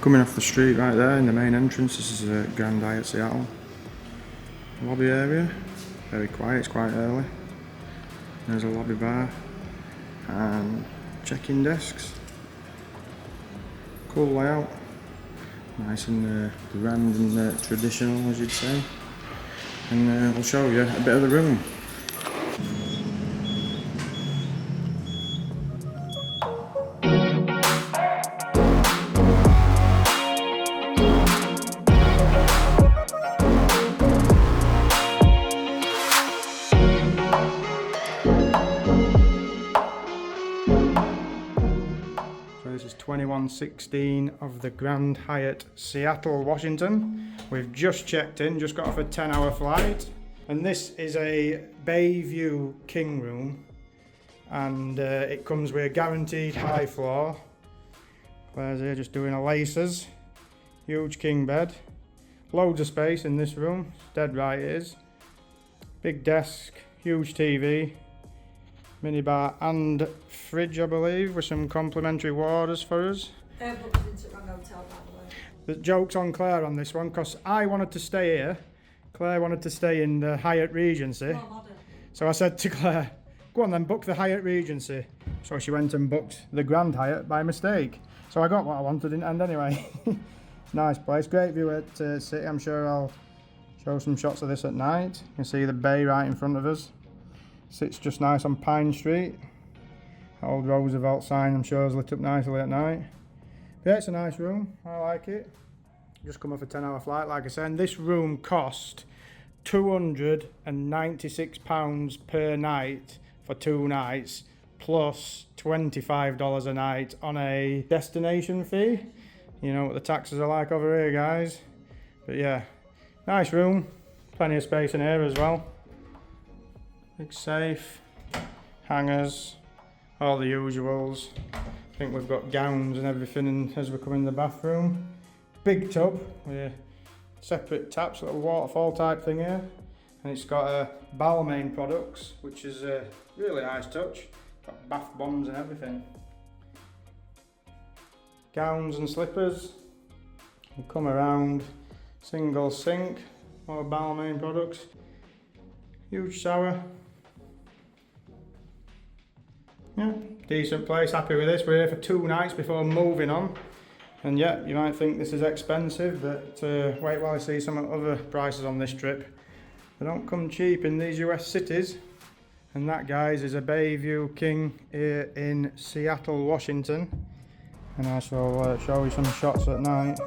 Coming off the street right there in the main entrance, this is a Grand Hyatt Seattle. Lobby area, very quiet, it's quite early. There's a lobby bar and check-in desks. Cool layout, nice and grand and traditional, as you'd say. And we'll show you a bit of the room. This is 2116 of the Grand Hyatt Seattle, Washington. We've just checked in, just got off a 10-hour flight. And this is a bay view king room. And it comes with a guaranteed high floor. Claire's here just doing her laces. Huge king bed. Loads of space in this room, dead right it is. Big desk, huge TV. Minibar and fridge, I believe, with some complimentary waters for us. Claire booked into the wrong hotel, by the way. The joke's on Claire on this one, because I wanted to stay here. Claire wanted to stay in the Hyatt Regency. So I said to Claire, go on then, book the Hyatt Regency. So she went and booked the Grand Hyatt by mistake. So I got what I wanted in the end anyway. Nice place, great view at City. I'm sure I'll show some shots of this at night. You can see the bay right in front of us. Sits just nice on Pine Street. Old Roosevelt sign, I'm sure, is lit up nicely at night. But yeah, it's a nice room. I like it. Just come off a 10-hour flight, like I said. And this room cost £296 per night for 2 nights, plus $25 a night on a destination fee. You know what the taxes are like over here, guys. But yeah, nice room. Plenty of space in here as well. Big safe, hangers, all the usuals. I think we've got gowns and everything as we come in the bathroom. Big tub with separate taps, little waterfall type thing here. And it's got Balmain products, which is a really nice touch. Got bath bombs and everything. Gowns and slippers. We'll come around, single sink, more Balmain products. Huge shower. Yeah, decent place, happy with this. We're here for 2 nights before moving on. And yeah, you might think this is expensive, but wait while I see some other prices on this trip. They don't come cheap in these US cities. And that, guys, is a Bayview King here in Seattle, Washington. And I shall show you some shots at night.